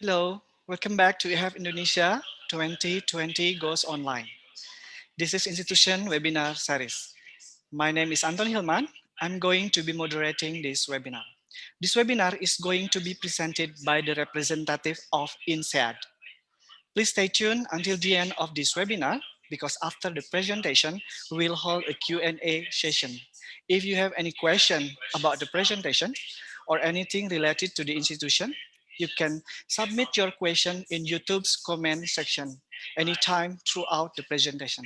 Hello, welcome back to EHAV Indonesia 2020 Goes Online. This is Institution Webinar Series. My name is Anton Hilman. I'm going to be moderating this webinar. This webinar is going to be presented by the representative of INSEAD. Please stay tuned until the end of this webinar because after the presentation, we will hold a Q&A session. If you have any question about the presentation or anything related to the institution, you can submit your question in YouTube's comment section anytime throughout the presentation.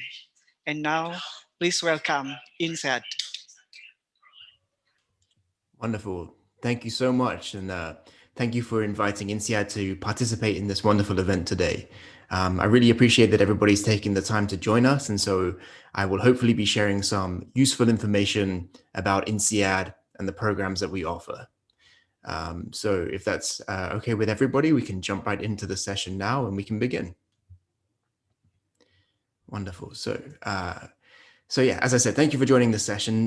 And now, please welcome INSEAD. Wonderful. Thank you so much. And thank you for inviting INSEAD to participate in this wonderful event today. I really appreciate that everybody's taking the time to join us. And so I will hopefully be sharing some useful information about INSEAD and the programs that we offer. So if that's okay with everybody, we can jump right into the session now and we can begin. Wonderful. So yeah, as I said, thank you for joining this session.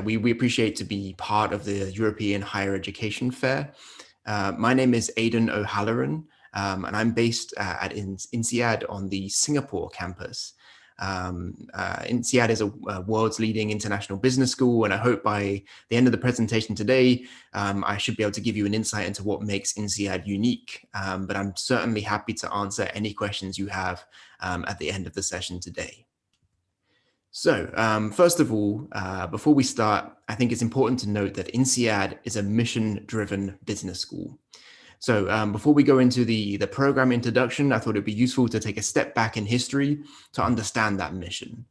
We appreciate to be part of the European Higher Education Fair. My name is Aidan O'Halloran, and I'm based at INSEAD on the Singapore campus. INSEAD is a world's leading international business school, and I hope by the end of the presentation today, I should be able to give you an insight into what makes INSEAD unique. But I'm certainly happy to answer any questions you have at the end of the session today. So first of all, before we start, I think it's important to note that INSEAD is a mission-driven business school. So before we go into the program introduction, I thought it'd be useful to take a step back in history to understand that mission.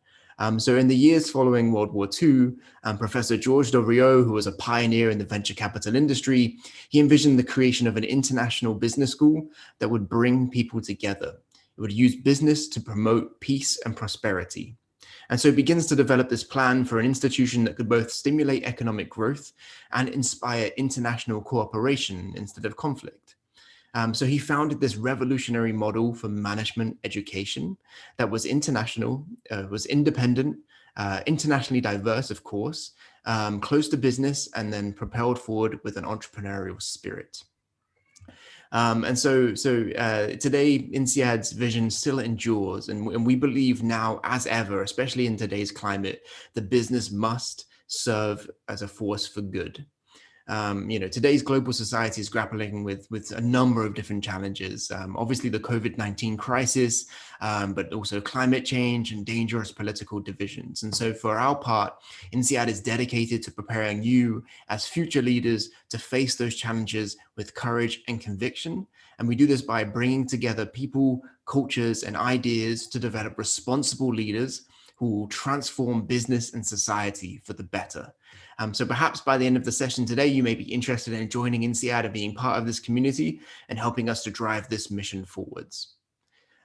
So in the years following World War II, Professor Georges Doriot, who was a pioneer in the venture capital industry, he envisioned the creation of an international business school that would bring people together. It would use business to promote peace and prosperity. And so it begins to develop this plan for an institution that could both stimulate economic growth and inspire international cooperation instead of conflict. So he founded this revolutionary model for management education that was international, was independent, internationally diverse, of course, close to business, and then propelled forward with an entrepreneurial spirit. Today, INSEAD's vision still endures, and we believe now, as ever, especially in today's climate, the business must serve as a force for good. Today's global society is grappling with a number of different challenges. Obviously, the COVID-19 crisis, but also climate change and dangerous political divisions. And so for our part, INSEAD is dedicated to preparing you as future leaders to face those challenges with courage and conviction. And we do this by bringing together people, cultures, and ideas to develop responsible leaders who will transform business and society for the better. So perhaps by the end of the session today, you may be interested in joining INSEAD and being part of this community and helping us to drive this mission forwards.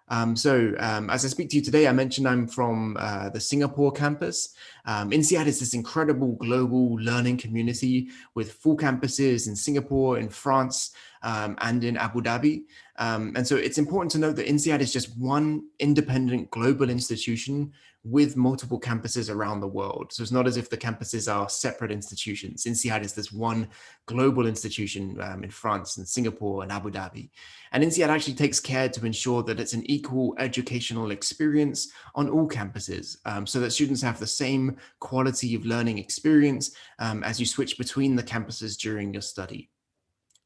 As I speak to you today, I mentioned I'm from the Singapore campus. INSEAD is this incredible global learning community with full campuses in Singapore, in France, and in Abu Dhabi. And so it's important to note that INSEAD is just one independent global institution with multiple campuses around the world. So it's not as if the campuses are separate institutions. INSEAD is this one global institution in France and Singapore and Abu Dhabi. And INSEAD actually takes care to ensure that it's an equal educational experience on all campuses, so that students have the same quality of learning experience as you switch between the campuses during your study.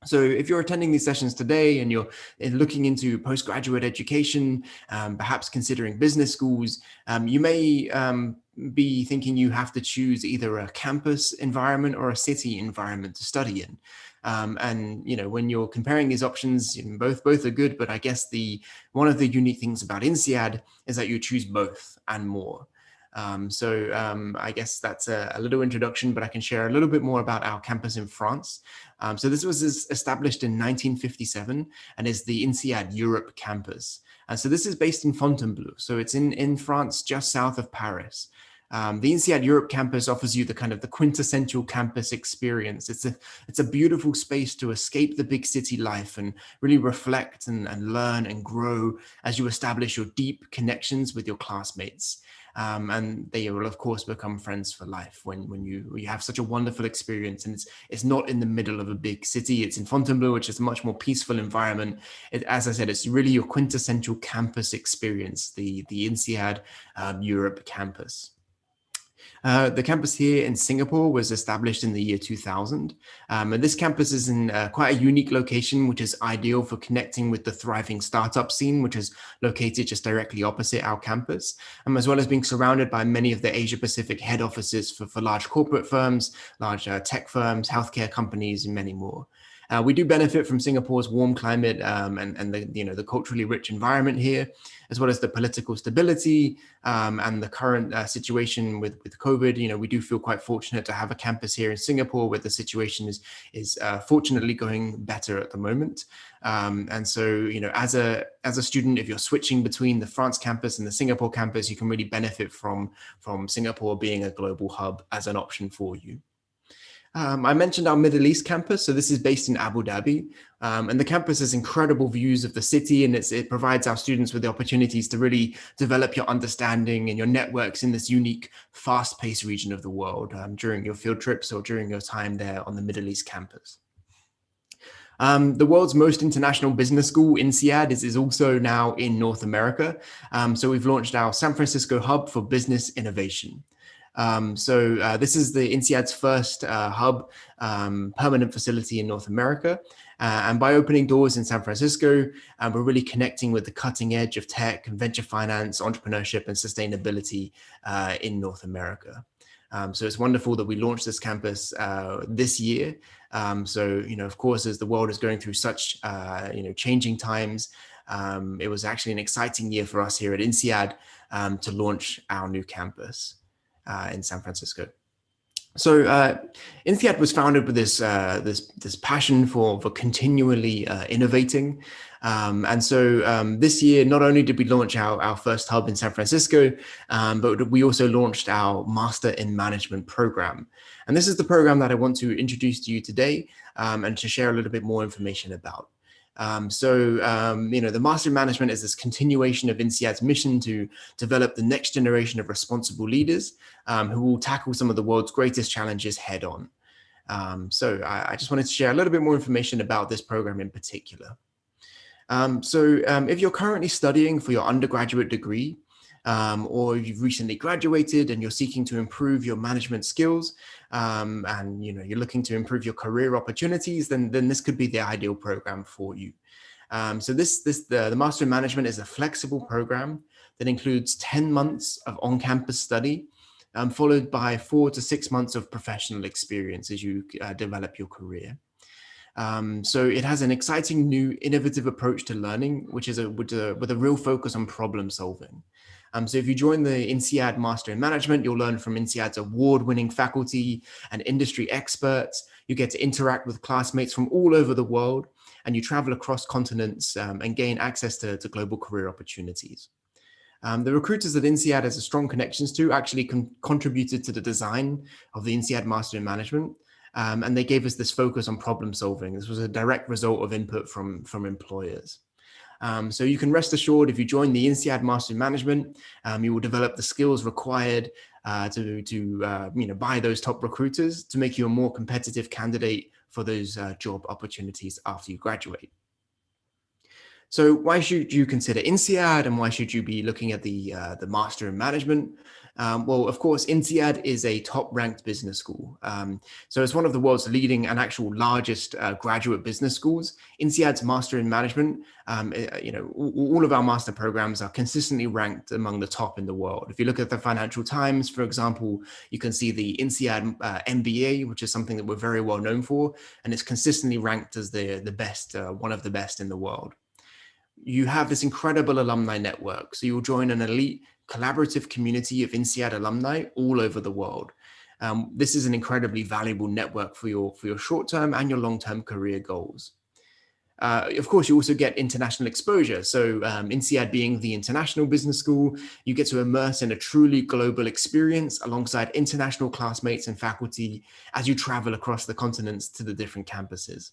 So if you're attending these sessions today and you're looking into postgraduate education, perhaps considering business schools, you may be thinking you have to choose either a campus environment or a city environment to study in. When you're comparing these options, both are good, but I guess one of the unique things about INSEAD is that you choose both and more. I guess that's a little introduction, but I can share a little bit more about our campus in France. So this was established in 1957 and is the INSEAD Europe campus. So this is based in Fontainebleau. So it's in France, just south of Paris. The INSEAD Europe campus offers you the kind of the quintessential campus experience. It's a beautiful space to escape the big city life and really reflect and learn and grow as you establish your deep connections with your classmates. And they will of course become friends for life when you have such a wonderful experience. And it's not in the middle of a big city. It's in Fontainebleau, which is a much more peaceful environment. As I said, it's really your quintessential campus experience, the INSEAD Europe campus. The campus here in Singapore was established in the year 2000. And this campus is in quite a unique location, which is ideal for connecting with the thriving startup scene, which is located just directly opposite our campus, as well as being surrounded by many of the Asia Pacific head offices for large corporate firms, large tech firms, healthcare companies, and many more. We do benefit from Singapore's warm climate and the culturally rich environment here, as well as the political stability and the current situation with COVID. We do feel quite fortunate to have a campus here in Singapore, where the situation is fortunately going better at the moment. And so, as a student, if you're switching between the France campus and the Singapore campus, you can really benefit from Singapore being a global hub as an option for you. I mentioned our Middle East campus. So this is based in Abu Dhabi. And the campus has incredible views of the city, and it provides our students with the opportunities to really develop your understanding and your networks in this unique, fast-paced region of the world during your field trips or during your time there on the Middle East campus. The world's most international business school, INSEAD, is also now in North America. So we've launched our San Francisco hub for business innovation. This is the INSEAD's first hub, permanent facility in North America. And by opening doors in San Francisco, we're really connecting with the cutting edge of tech, venture finance, entrepreneurship, and sustainability in North America. So it's wonderful that we launched this campus this year. Of course, as the world is going through such, changing times, it was actually an exciting year for us here at INSEAD to launch our new campus in San Francisco. So INSEAD was founded with this passion for continually innovating. This year, not only did we launch our first hub in San Francisco, but we also launched our Master in Management program. And this is the program that I want to introduce to you today and to share a little bit more information about. The Master in Management is this continuation of INSEAD's mission to develop the next generation of responsible leaders who will tackle some of the world's greatest challenges head on. I just wanted to share a little bit more information about this program in particular. If you're currently studying for your undergraduate degree, or you've recently graduated and you're seeking to improve your management skills, and you're looking to improve your career opportunities, then this could be the ideal program for you. The Master in Management is a flexible program that includes 10 months of on-campus study, followed by 4 to 6 months of professional experience as you develop your career. It has an exciting new innovative approach to learning, which is with a real focus on problem solving. So if you join the INSEAD Master in Management, you'll learn from INSEAD's award-winning faculty and industry experts. You get to interact with classmates from all over the world, and you travel across continents and gain access to global career opportunities. The recruiters that INSEAD has a strong connections to actually contributed to the design of the INSEAD Master in Management, and they gave us this focus on problem solving. This was a direct result of input from employers. So you can rest assured, if you join the INSEAD Master in Management, you will develop the skills required by those top recruiters to make you a more competitive candidate for those job opportunities after you graduate. So why should you consider INSEAD, and why should you be looking at the Master in Management? Well, of course, INSEAD is a top-ranked business school. So it's one of the world's leading and actual largest graduate business schools. INSEAD's Master in Management, all of our master programs are consistently ranked among the top in the world. If you look at the Financial Times, for example, you can see the INSEAD MBA, which is something that we're very well known for, and it's consistently ranked as the best, one of the best in the world. You have this incredible alumni network. So you'll join an elite collaborative community of INSEAD alumni all over the world. This is an incredibly valuable network for your short-term and your long-term career goals. Of course, you also get international exposure. So INSEAD being the international business school, you get to immerse in a truly global experience alongside international classmates and faculty as you travel across the continents to the different campuses.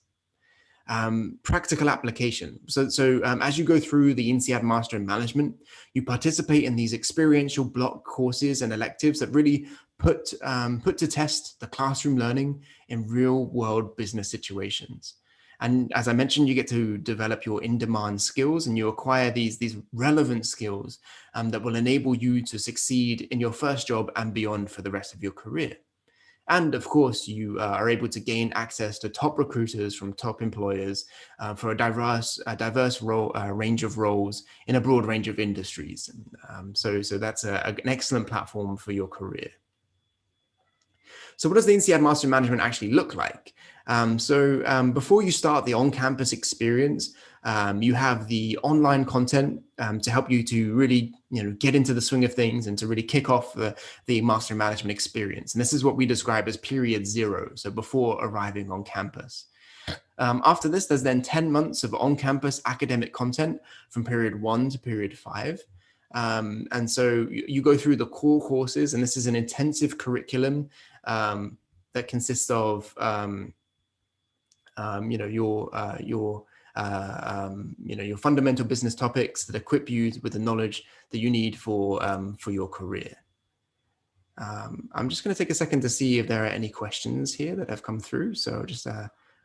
Practical application. So as you go through the INSEAD Master in Management, you participate in these experiential block courses and electives that really put to test the classroom learning in real world business situations. And as I mentioned, you get to develop your in-demand skills and you acquire these relevant skills that will enable you to succeed in your first job and beyond for the rest of your career. And of course, you are able to gain access to top recruiters from top employers for a diverse range of roles in a broad range of industries. So that's an excellent platform for your career. So what does the INSEAD Master in Management actually look like? Before you start the on-campus experience, you have the online content to help you to really get into the swing of things and to really kick off the Master in Management experience. And this is what we describe as period 0, so before arriving on campus. After this, there's then 10 months of on-campus academic content from period 1 to period 5. And so you go through the core courses, and this is an intensive curriculum that consists of your fundamental business topics that equip you with the knowledge that you need for your career. I'm just going to take a second to see if there are any questions here that have come through. So I'll just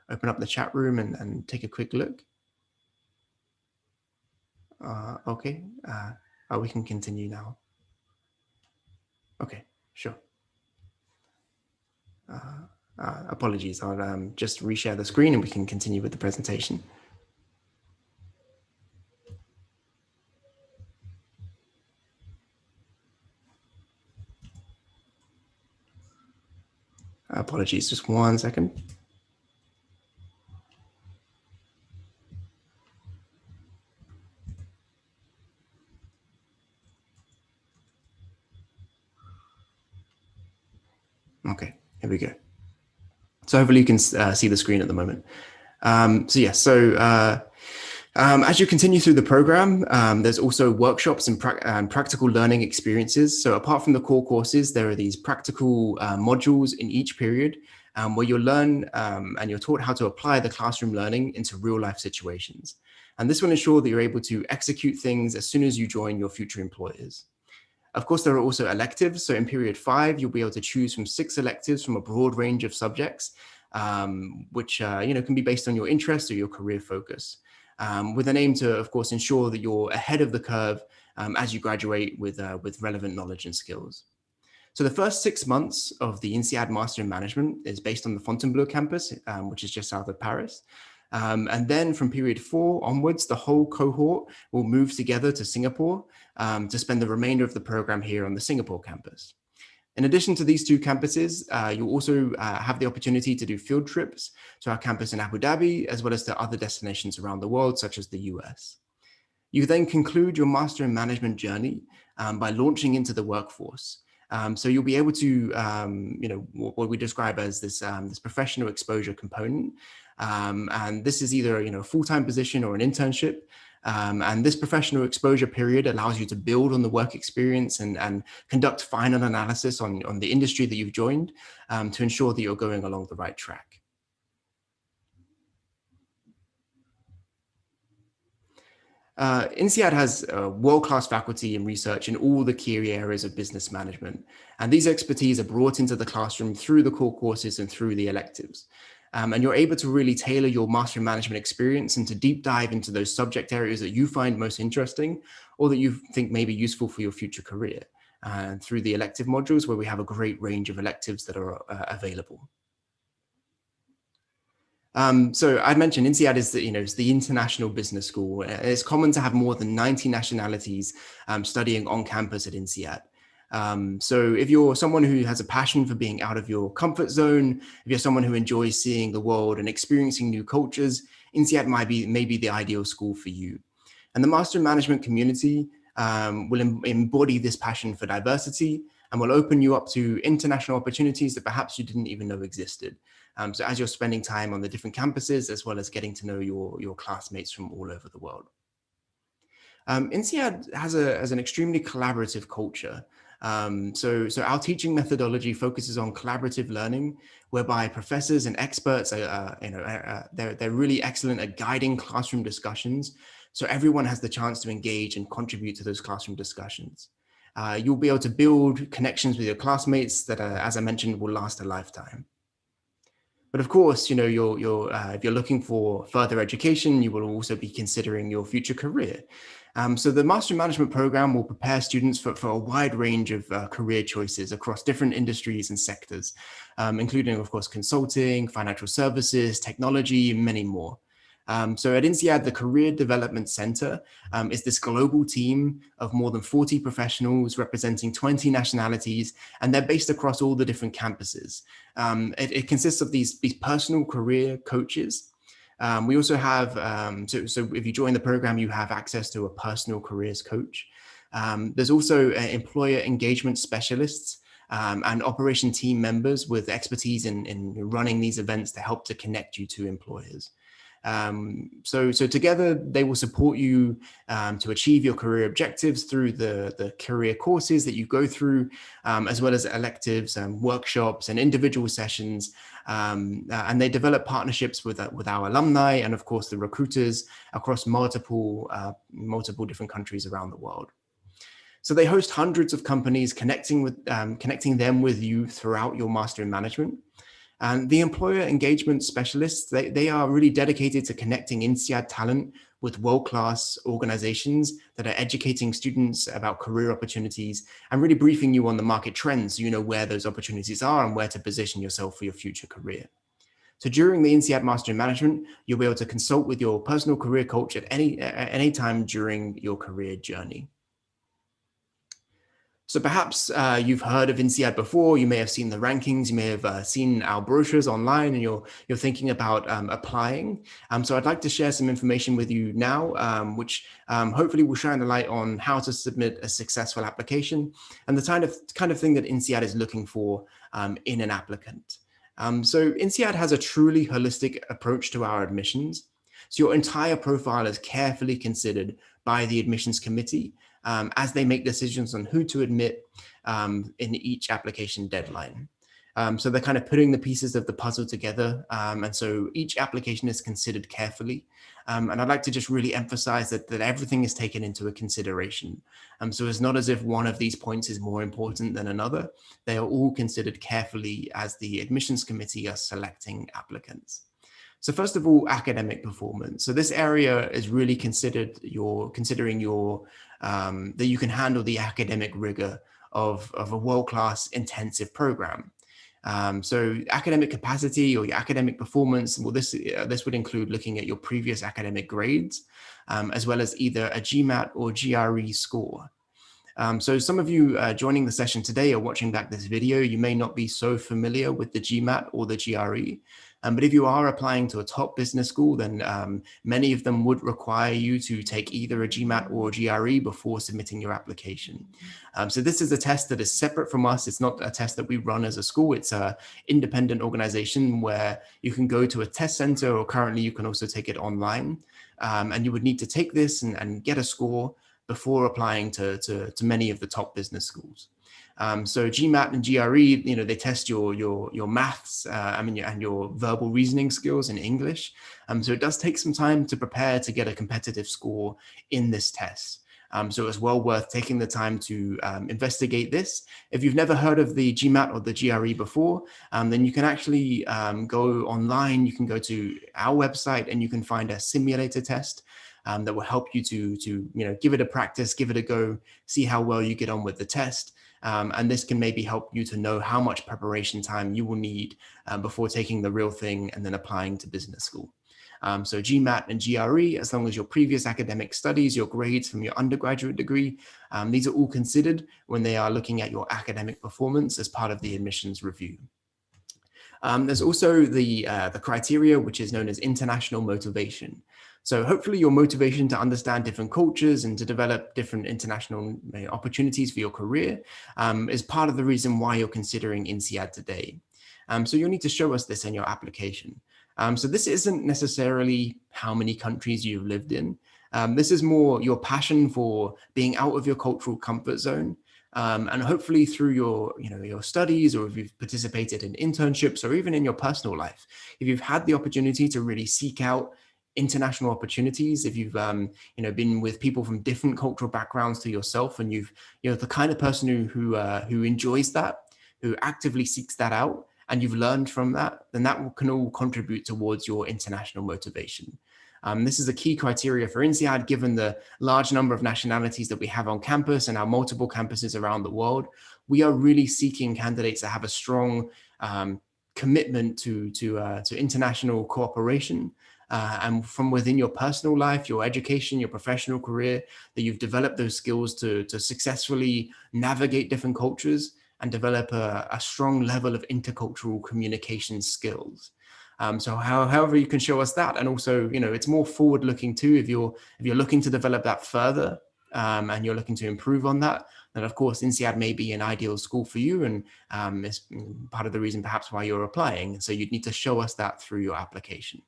open up the chat room and take a quick look. Okay, we can continue now. Okay, sure. Apologies, I'll just reshare the screen and we can continue with the presentation. Apologies, just 1 second. Okay, here we go. So hopefully you can see the screen at the moment. As you continue through the program, there's also workshops and practical learning experiences. So apart from the core courses, there are these practical modules in each period where you'll learn and you're taught how to apply the classroom learning into real life situations. And this will ensure that you're able to execute things as soon as you join your future employers. Of course, there are also electives. So in period 5, you'll be able to choose from 6 electives from a broad range of subjects, which can be based on your interests or your career focus, with an aim to, of course, ensure that you're ahead of the curve as you graduate with relevant knowledge and skills. So the first 6 months of the INSEAD Master in Management is based on the Fontainebleau campus, which is just south of Paris. And then from period 4 onwards, the whole cohort will move together to Singapore to spend the remainder of the program here on the Singapore campus. In addition to these 2 campuses, you'll also have the opportunity to do field trips to our campus in Abu Dhabi, as well as to other destinations around the world, such as the US. You then conclude your Master in Management journey by launching into the workforce. So you'll be able to, what we describe as this professional exposure component. And this is either a full-time position or an internship. And this professional exposure period allows you to build on the work experience and conduct final analysis on the industry that you've joined to ensure that you're going along the right track. INSEAD has world-class faculty and research in all the key areas of business management. And these expertise are brought into the classroom through the core courses and through the electives. And you're able to really tailor your Master in Management experience and to deep dive into those subject areas that you find most interesting or that you think may be useful for your future career. And through the elective modules, where we have a great range of electives that are available. So I mentioned INSEAD is it's the international business school. It's common to have more than 90 nationalities studying on campus at INSEAD. So if you're someone who has a passion for being out of your comfort zone, if you're someone who enjoys seeing the world and experiencing new cultures, INSEAD may be the ideal school for you. And the Master in Management community will embody this passion for diversity and will open you up to international opportunities that perhaps you didn't even know existed. So as you're spending time on the different campuses, as well as getting to know your classmates from all over the world. INSEAD has an extremely collaborative culture. So our teaching methodology focuses on collaborative learning, whereby professors and experts they're really excellent at guiding classroom discussions. So everyone has the chance to engage and contribute to those classroom discussions. You'll be able to build connections with your classmates that, as I mentioned, will last a lifetime. But of course, if you're looking for further education, you will also be considering your future career. So the Master in Management program will prepare students for a wide range of career choices across different industries and sectors, including, of course, consulting, financial services, technology, and many more. So at INSEAD, the Career Development Center is this global team of more than 40 professionals representing 20 nationalities, and they're based across all the different campuses. It consists of these personal career coaches. We also have, so if you join the program, you have access to a personal careers coach. There's also employer engagement specialists and operation team members with expertise in running these events to help to connect you to employers. So together they will support you to achieve your career objectives through the career courses that you go through, as well as electives and workshops and individual sessions. And they develop partnerships with our alumni and, of course, the recruiters across multiple different countries around the world. So they host hundreds of companies, connecting them with you throughout your Master in Management. And the employer engagement specialists, they are really dedicated to connecting INSEAD talent with world-class organizations that are educating students about career opportunities and really briefing you on the market trends so you know where those opportunities are and where to position yourself for your future career. So during the INSEAD Master in Management, you'll be able to consult with your personal career coach at any time during your career journey. So perhaps you've heard of INSEAD before. You may have seen the rankings. You may have seen our brochures online, and you're thinking about applying. So I'd like to share some information with you now, which hopefully will shine a light on how to submit a successful application and the kind of thing that INSEAD is looking for in an applicant. So INSEAD has a truly holistic approach to our admissions. So your entire profile is carefully considered by the admissions committee as they make decisions on who to admit in each application deadline. So they're kind of putting the pieces of the puzzle together. And so each application is considered carefully. And I'd like to just really emphasize that everything is taken into a consideration. So it's not as if one of these points is more important than another. They are all considered carefully as the admissions committee are selecting applicants. So first of all, academic performance. So this area is really considering that you can handle the academic rigor of a world-class intensive program. So academic capacity or your academic performance, well, this would include looking at your previous academic grades, as well as either a GMAT or GRE score. So some of you joining the session today or watching back this video, you may not be so familiar with the GMAT or the GRE. But if you are applying to a top business school, then many of them would require you to take either a GMAT or a GRE before submitting your application. So this is a test that is separate from us. It's not a test that we run as a school. It's an independent organization where you can go to a test center, or currently you can also take it online. And you would need to take this and get a score before applying to many of the top business schools. So GMAT and GRE, they test your maths, and your verbal reasoning skills in English. So it does take some time to prepare to get a competitive score in this test. So it's well worth taking the time to investigate this. If you've never heard of the GMAT or the GRE before, then you can actually go online. You can go to our website and you can find a simulator test that will help you to give it a practice, give it a go, see how well you get on with the test. And this can maybe help you to know how much preparation time you will need before taking the real thing and then applying to business school. So GMAT and GRE, as long as your previous academic studies, your grades from your undergraduate degree, these are all considered when they are looking at your academic performance as part of the admissions review. There's also the criteria, which is known as international motivation. So hopefully your motivation to understand different cultures and to develop different international opportunities for your career is part of the reason why you're considering INSEAD today. So you'll need to show us this in your application. So this isn't necessarily how many countries you've lived in. This is more your passion for being out of your cultural comfort zone. And hopefully through your studies, or if you've participated in internships, or even in your personal life, if you've had the opportunity to really seek out international opportunities, if you've been with people from different cultural backgrounds to yourself, and you're the kind of person who enjoys that, who actively seeks that out, and you've learned from that, then that can all contribute towards your international motivation. This is a key criteria for INSEAD, given the large number of nationalities that we have on campus and our multiple campuses around the world. We are really seeking candidates that have a strong commitment to international cooperation, and from within your personal life, your education, your professional career, that you've developed those skills to successfully navigate different cultures and develop a strong level of intercultural communication skills. So however you can show us that, and also, it's more forward looking too. If you're looking to develop that further, and you're looking to improve on that, then of course INSEAD may be an ideal school for you, and it's part of the reason perhaps why you're applying. So you'd need to show us that through your application.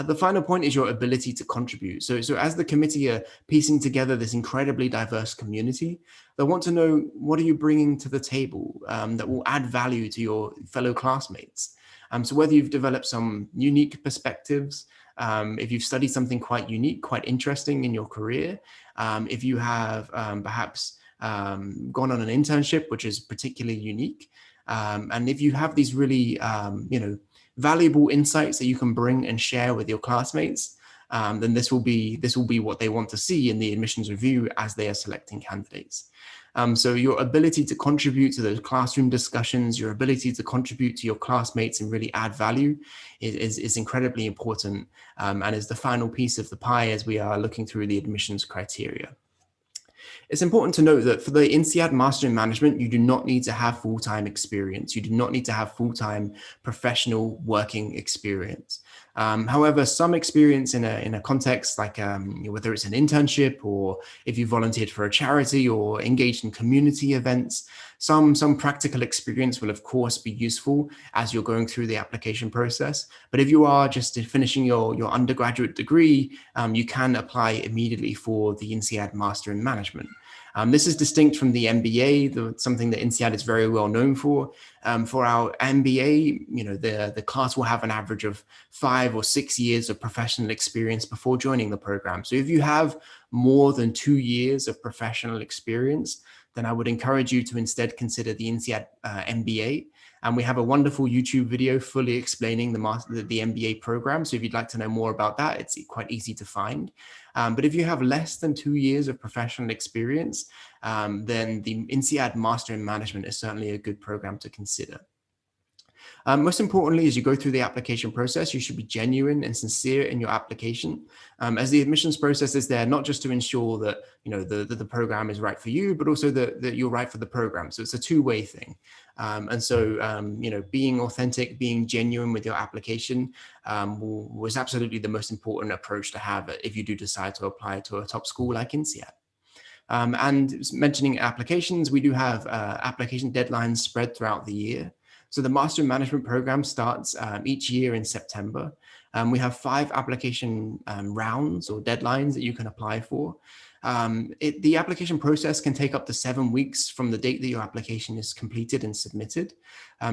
The final point is your ability to contribute. So as the committee are piecing together this incredibly diverse community, they want to know, what are you bringing to the table that will add value to your fellow classmates? So whether you've developed some unique perspectives, if you've studied something quite unique, quite interesting in your career, if you have perhaps gone on an internship, which is particularly unique, and if you have these really, valuable insights that you can bring and share with your classmates, then this will be what they want to see in the admissions review as they are selecting candidates. So your ability to contribute to those classroom discussions, your ability to contribute to your classmates and really add value is incredibly important, and is the final piece of the pie as we are looking through the admissions criteria. It's important to note that for the INSEAD Master in Management, you do not need to have full-time experience. You do not need to have full-time professional working experience. However, some experience in a context like whether it's an internship, or if you volunteered for a charity or engaged in community events, some practical experience will of course be useful as you're going through the application process. But if you are just finishing your undergraduate degree, you can apply immediately for the INSEAD Master in Management. This is distinct from the MBA, something that INSEAD is very well known for. For our MBA, the class will have an average of 5 or 6 years of professional experience before joining the program. So if you have more than 2 years of professional experience, then I would encourage you to instead consider the INSEAD MBA. And we have a wonderful YouTube video fully explaining the MBA program. So if you'd like to know more about that, it's quite easy to find. But if you have less than 2 years of professional experience, then the INSEAD Master in Management is certainly a good program to consider. Most importantly, as you go through the application process, you should be genuine and sincere in your application, as the admissions process is there not just to ensure that the program is right for you, but also that you're right for the program. So it's a two-way thing. And so being authentic, being genuine with your application was absolutely the most important approach to have if you do decide to apply to a top school like INSEAD. And mentioning applications, we do have application deadlines spread throughout the year. So the Master in Management program starts each year in September. We have 5 application rounds or deadlines that you can apply for. The application process can take up to 7 weeks from the date that your application is completed and submitted.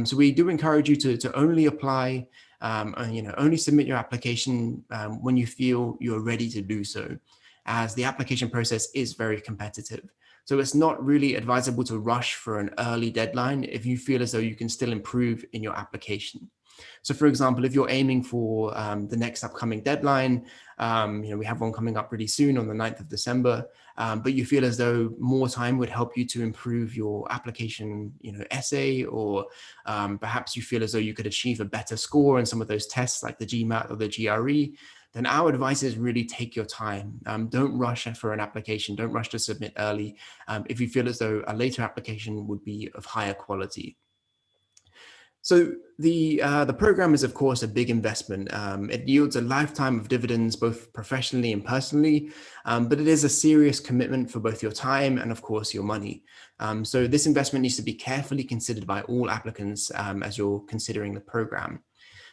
So we do encourage you to only apply, only submit your application when you feel you're ready to do so, as the application process is very competitive. So it's not really advisable to rush for an early deadline if you feel as though you can still improve in your application. So for example, if you're aiming for the next upcoming deadline, we have one coming up pretty soon on the 9th of December, but you feel as though more time would help you to improve your application, essay, or perhaps you feel as though you could achieve a better score in some of those tests like the GMAT or the GRE, then our advice is really take your time. Don't rush for an application. Don't rush to submit early if you feel as though a later application would be of higher quality. So the program is, of course, a big investment. It yields a lifetime of dividends, both professionally and personally, but it is a serious commitment for both your time and, of course, your money. So this investment needs to be carefully considered by all applicants as you're considering the program.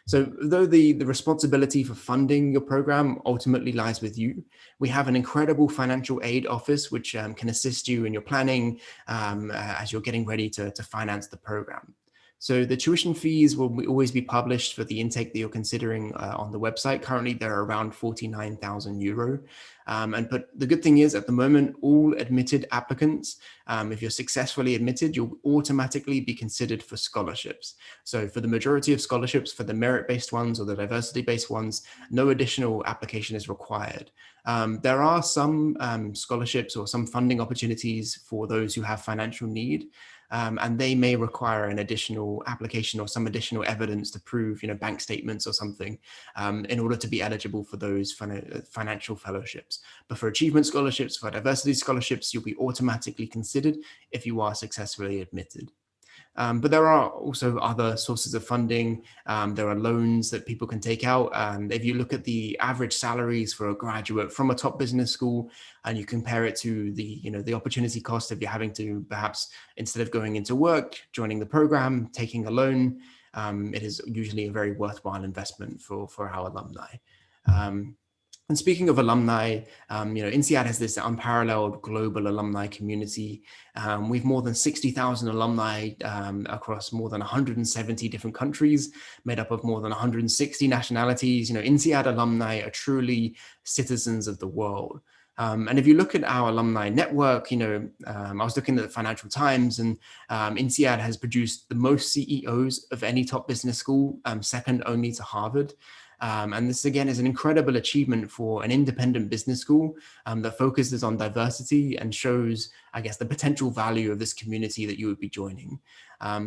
So though the responsibility for funding your program ultimately lies with you, we have an incredible financial aid office which can assist you in your planning as you're getting ready to finance the program. So the tuition fees will always be published for the intake that you're considering on the website. Currently, they're around 49,000 euro. But the good thing is, at the moment, all admitted applicants, if you're successfully admitted, you'll automatically be considered for scholarships. So for the majority of scholarships, for the merit-based ones or the diversity-based ones, no additional application is required. There are some scholarships or some funding opportunities for those who have financial need. And they may require an additional application or some additional evidence to prove, bank statements or something, in order to be eligible for those financial fellowships. But for achievement scholarships, for diversity scholarships, you'll be automatically considered if you are successfully admitted. But there are also other sources of funding. There are loans that people can take out. If you look at the average salaries for a graduate from a top business school, and you compare it to the opportunity cost of you having to perhaps, instead of going into work, joining the program, taking a loan, it is usually a very worthwhile investment for our alumni. And speaking of alumni, INSEAD has this unparalleled global alumni community. We've more than 60,000 alumni across more than 170 different countries, made up of more than 160 nationalities. INSEAD alumni are truly citizens of the world. And if you look at our alumni network, I was looking at the Financial Times, and INSEAD has produced the most CEOs of any top business school, second only to Harvard. And this, again, is an incredible achievement for an independent business school that focuses on diversity and shows, I guess, the potential value of this community that you would be joining.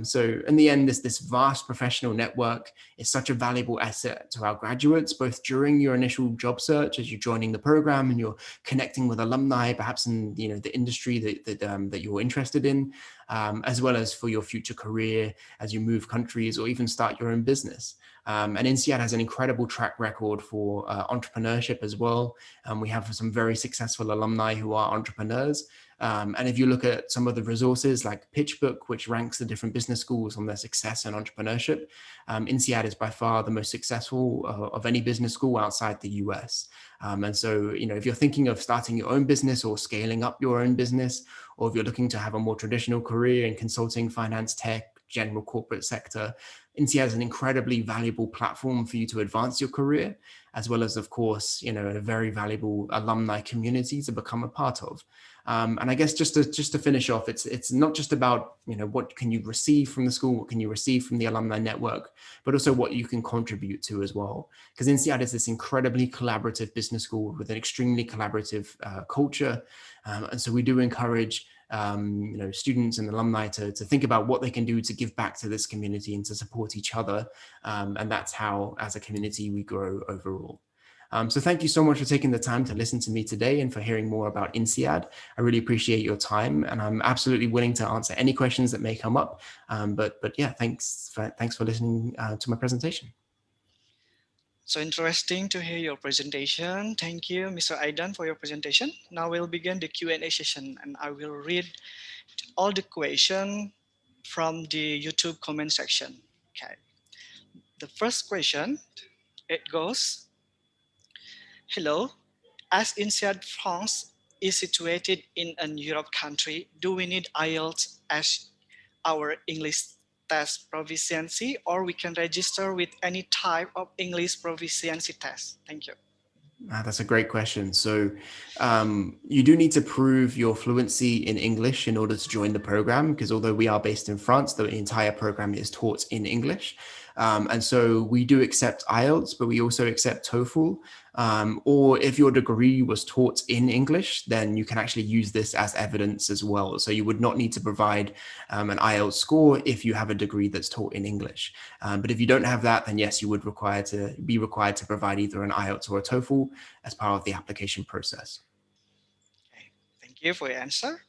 So in the end, this vast professional network is such a valuable asset to our graduates, both during your initial job search as you're joining the program and you're connecting with alumni, perhaps in the industry that you're interested in, as well as for your future career as you move countries or even start your own business. And INSEAD has an incredible track record for entrepreneurship as well. We have some very successful alumni who are entrepreneurs. And if you look at some of the resources like PitchBook, which ranks the different business schools on their success and entrepreneurship, INSEAD is by far the most successful of any business school outside the US. And so, if you're thinking of starting your own business or scaling up your own business, or if you're looking to have a more traditional career in consulting, finance, tech, general corporate sector, INSEAD is an incredibly valuable platform for you to advance your career, as well as, of course, a very valuable alumni community to become a part of. And I guess just to finish off, it's not just about what can you receive from the school, what can you receive from the alumni network, but also what you can contribute to as well. Because INSEAD is this incredibly collaborative business school with an extremely collaborative culture, and so we do encourage students and alumni to think about what they can do to give back to this community and to support each other. And that's how, as a community, we grow overall. So thank you so much for taking the time to listen to me today and for hearing more about INSEAD. I really appreciate your time, and I'm absolutely willing to answer any questions that may come up. But yeah, thanks for listening to my presentation. So interesting to hear your presentation. Thank you, Mr. Aidan, for your presentation. Now we'll begin the Q&A session, and I will read all the questions from the YouTube comment section. Okay. The first question, it goes, hello, as INSEAD France is situated in an Europe country, do we need IELTS as our English test proficiency, or we can register with any type of English proficiency test? Thank you. That's a great question. So you do need to prove your fluency in English in order to join the program, because although we are based in France, the entire program is taught in English. And so we do accept IELTS, but we also accept TOEFL. Or if your degree was taught in English, then you can actually use this as evidence as well. So you would not need to provide an IELTS score if you have a degree that's taught in English. But if you don't have that, then yes, you would be required to provide either an IELTS or a TOEFL as part of the application process. Okay. Thank you for your answer.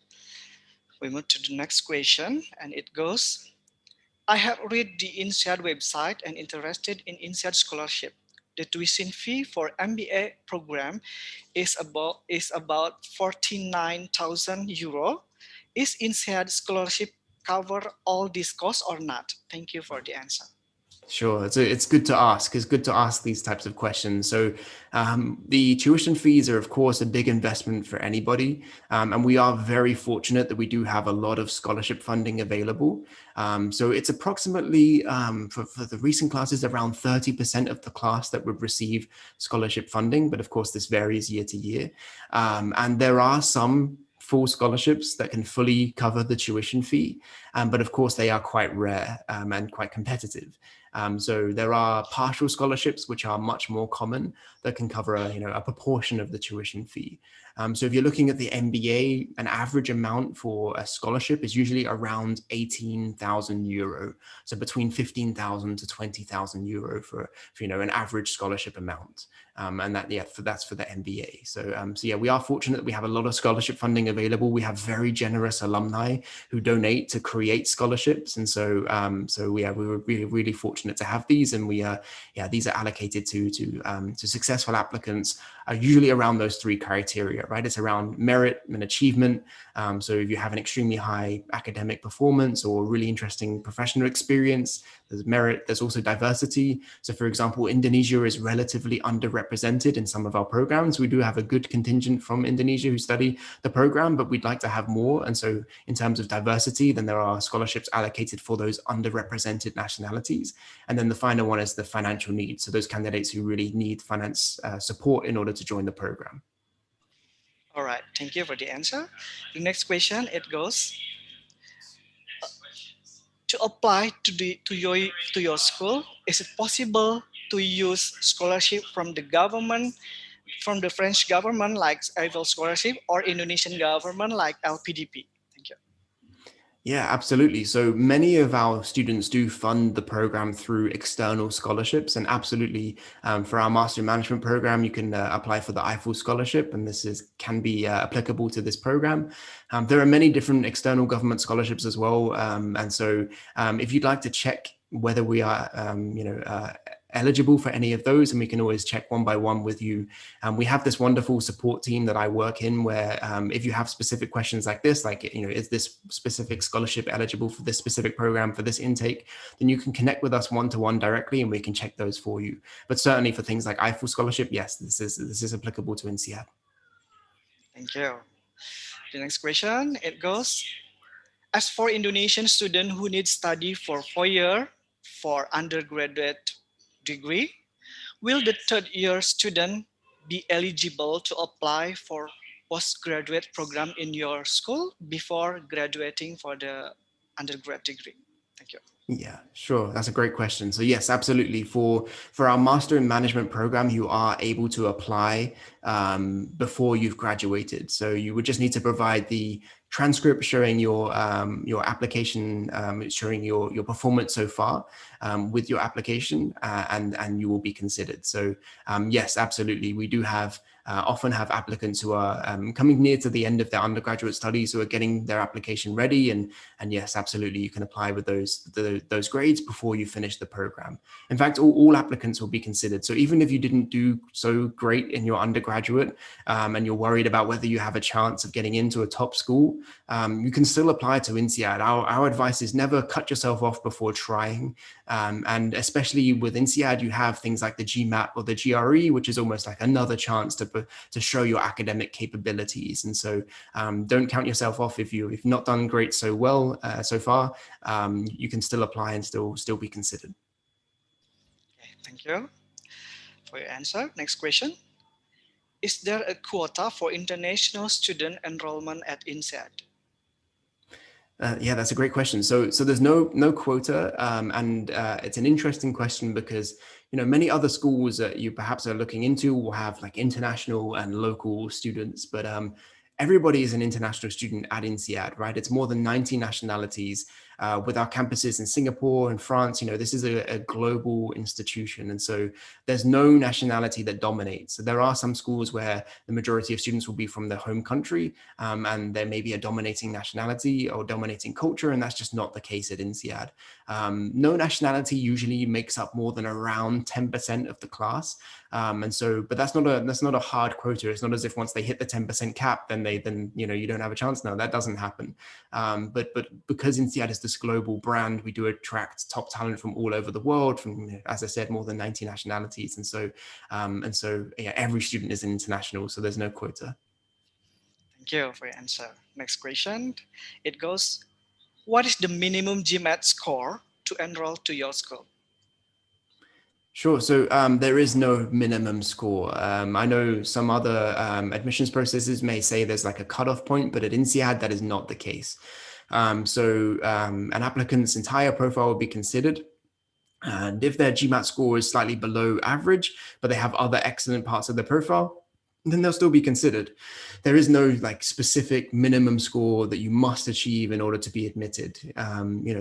We move to the next question, and it goes, I have read the INSEAD website and interested in INSEAD scholarship. The tuition fee for MBA program is about 49,000 euro. Is INSEAD scholarship cover all these costs or not? Thank you for the answer. Sure. It's good to ask. It's good to ask these types of questions. So the tuition fees are, of course, a big investment for anybody. And we are very fortunate that we do have a lot of scholarship funding available. So it's approximately, for the recent classes, around 30% of the class that would receive scholarship funding. But of course, this varies year to year. And there are some full scholarships that can fully cover the tuition fee. But of course, they are quite rare and quite competitive. So there are partial scholarships, which are much more common, that can cover a proportion of the tuition fee. So if you're looking at the MBA, an average amount for a scholarship is usually around 18,000 euro. So between 15,000 to 20,000 euro for an average scholarship amount. And that's for the MBA. So yeah, we are fortunate that we have a lot of scholarship funding available. We have very generous alumni who donate to create scholarships, and so we were really fortunate to have these, and these are allocated to successful applicants, usually around those three criteria, right? It's around merit and achievement. So if you have an extremely high academic performance or really interesting professional experience, there's merit. There's also diversity. So for example, Indonesia is relatively underrepresented in some of our programs. We do have a good contingent from Indonesia who study the program, but we'd like to have more. And so in terms of diversity, then there are scholarships allocated for those underrepresented nationalities. And then the final one is the financial needs. So those candidates who really need finance support in order to join the program. All right, thank you for the answer. The next question, it goes, to apply to your school, is it possible to use scholarship from the government, from the French government like Eiffel scholarship, or Indonesian government like LPDP? Thank you. Yeah, absolutely. So many of our students do fund the program through external scholarships, and absolutely, for our Master in Management program, you can apply for the Eiffel Scholarship, and can be applicable to this program. There are many different external government scholarships as well, and so if you'd like to check whether we are, eligible for any of those, and we can always check one by one with you. We have this wonderful support team that I work in where if you have specific questions like this, like, is this specific scholarship eligible for this specific program, for this intake, then you can connect with us one-to-one directly and we can check those for you. But certainly for things like Eiffel Scholarship, yes, this is applicable to INSEAD. Thank you. The next question, it goes, as for Indonesian student who need study for 4 year for undergraduate degree, will the third year student be eligible to apply for postgraduate program in your school before graduating for the undergrad degree? Thank you. Yeah, sure. That's a great question. So yes, absolutely. For our Master in Management program, you are able to apply before you've graduated. So you would just need to provide the transcript showing your application, showing your performance so far with your application, and you will be considered. So yes, absolutely. We do often have applicants who are coming near to the end of their undergraduate studies, who are getting their application ready, and yes, absolutely, you can apply with those grades before you finish the program. In fact, all applicants will be considered. So even if you didn't do so great in your undergraduate and you're worried about whether you have a chance of getting into a top school, you can still apply to INSEAD. Our advice is never cut yourself off before trying. And especially with INSEAD, you have things like the GMAT or the GRE, which is almost like another chance to show your academic capabilities. And so don't count yourself off if you've not done great so far. You can still apply and still be considered. Okay, thank you for your answer. Next question. Is there a quota for international student enrollment at INSEAD? Yeah, that's a great question. So there's no quota, and it's an interesting question because many other schools that you perhaps are looking into will have like international and local students, but everybody is an international student at INSEAD, right? It's more than 90 nationalities, with our campuses in Singapore and France, this is a global institution. And so there's no nationality that dominates. So there are some schools where the majority of students will be from their home country, and there may be a dominating nationality or dominating culture, and that's just not the case at INSEAD. No nationality usually makes up more than around 10% of the class. And so, but that's not a hard quota. It's not as if once they hit the 10% cap, then you don't have a chance. No, that doesn't happen. But because INSEAD is this global brand, we do attract top talent from all over the world, from, as I said, more than 90 nationalities. And so yeah, every student is an international, so there's no quota. Thank you for your answer. Next question. It goes, what is the minimum GMAT score to enroll to your school? Sure. So there is no minimum score. I know some other admissions processes may say there's like a cutoff point, but at INSEAD, that is not the case. An applicant's entire profile will be considered. And if their GMAT score is slightly below average, but they have other excellent parts of their profile, then they'll still be considered. There is no like specific minimum score that you must achieve in order to be admitted.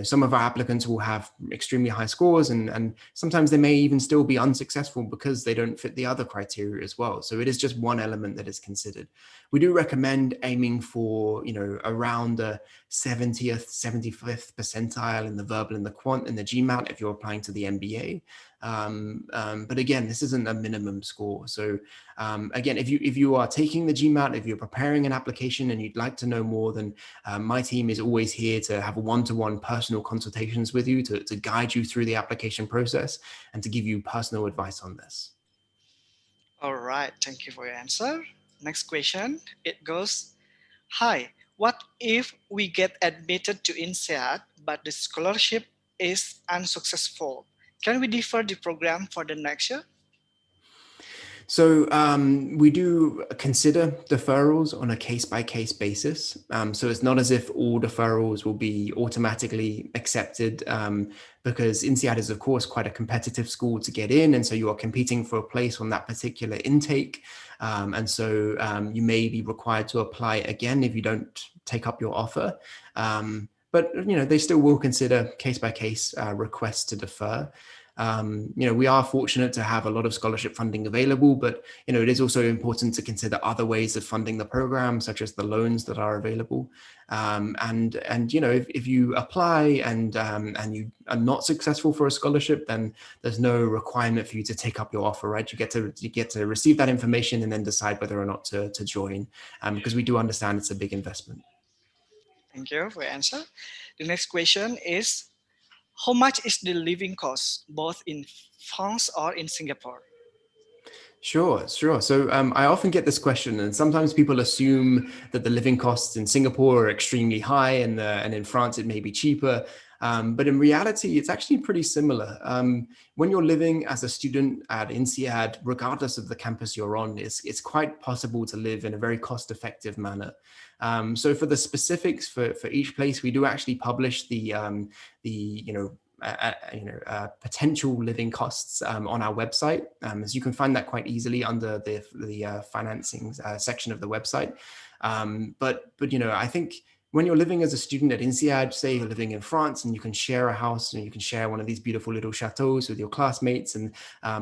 Some of our applicants will have extremely high scores, and sometimes they may even still be unsuccessful because they don't fit the other criteria as well. So it is just one element that is considered. We do recommend aiming for, around the 70th, 75th percentile in the verbal and the quant and the GMAT if you're applying to the MBA. But again, this isn't a minimum score. So again, if you are taking the GMAT, if you're preparing an application and you'd like to know more, then my team is always here to have one-to-one personal consultations with you to guide you through the application process and to give you personal advice on this. All right, thank you for your answer. Next question. It goes, hi, what if we get admitted to INSEAD but the scholarship is unsuccessful? Can we defer the program for the next year? So we do consider deferrals on a case-by-case basis. So it's not as if all deferrals will be automatically accepted, because INSEAD is, of course, quite a competitive school to get in. And so you are competing for a place on that particular intake. And so you may be required to apply again if you don't take up your offer. But they still will consider case-by-case requests to defer. We are fortunate to have a lot of scholarship funding available, but it is also important to consider other ways of funding the program, such as the loans that are available. If you apply and you are not successful for a scholarship, then there's no requirement for you to take up your offer, right? You get to receive that information and then decide whether or not to join, because we do understand it's a big investment. Thank you for your answer. The next question is, how much is the living cost, both in France or in Singapore? Sure. So I often get this question, and sometimes people assume that the living costs in Singapore are extremely high, and in France it may be cheaper. But in reality, it's actually pretty similar. When you're living as a student at INSEAD, regardless of the campus you're on, it's quite possible to live in a very cost-effective manner. So for the specifics for each place, we do actually publish the potential living costs on our website. As you can find that quite easily under the financing section of the website. But I think when you're living as a student at INSEAD, say you're living in France and you can share a house and you can share one of these beautiful little chateaus with your classmates, and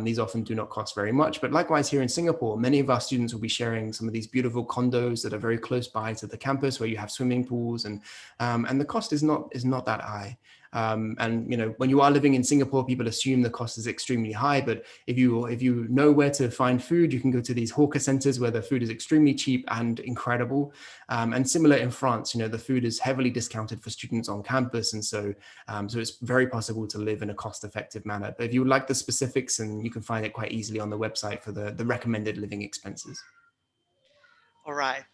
these often do not cost very much. But likewise here in Singapore, many of our students will be sharing some of these beautiful condos that are very close by to the campus, where you have swimming pools, and the cost is not that high. When you are living in Singapore, people assume the cost is extremely high. But if you know where to find food, you can go to these hawker centers where the food is extremely cheap and incredible. And similar in France, the food is heavily discounted for students on campus, and so it's very possible to live in a cost-effective manner. But if you would like the specifics, and you can find it quite easily on the website for the recommended living expenses. All right.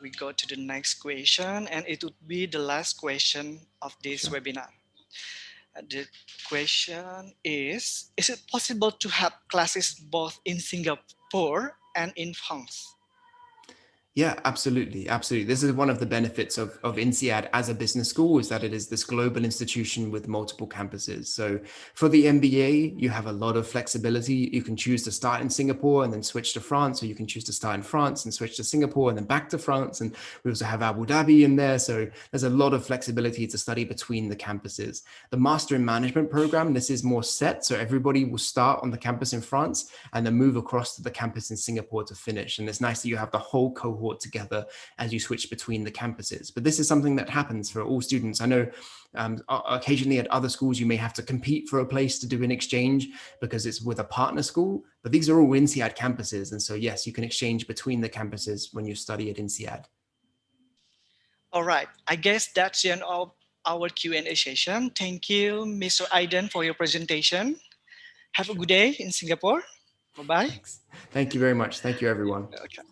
We go to the next question, and it would be the last question of this Sure. webinar. The question is it possible to have classes both in Singapore and in France? Yeah, absolutely. Absolutely. This is one of the benefits of INSEAD as a business school is that it is this global institution with multiple campuses. So for the MBA, you have a lot of flexibility. You can choose to start in Singapore and then switch to France, or you can choose to start in France and switch to Singapore and then back to France. And we also have Abu Dhabi in there. So there's a lot of flexibility to study between the campuses. The Master in Management program, this is more set. So everybody will start on the campus in France and then move across to the campus in Singapore to finish. And it's nice that you have the whole cohort together as you switch between the campuses. But this is something that happens for all students. I know occasionally at other schools, you may have to compete for a place to do an exchange because it's with a partner school, but these are all INSEAD campuses. And so, yes, you can exchange between the campuses when you study at INSEAD. All right, I guess that's the end of our Q&A session. Thank you, Mr. Aiden, for your presentation. Have a Sure. good day in Singapore. Bye-bye. Thanks. Thank you very much. Thank you, everyone. Okay.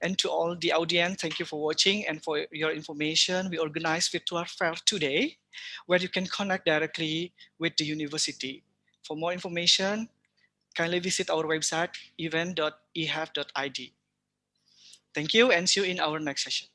And to all the audience, thank you for watching and for your information. We organized virtual fair today where you can connect directly with the university. For more information, kindly visit our website event.ehaf.id. Thank you and see you in our next session.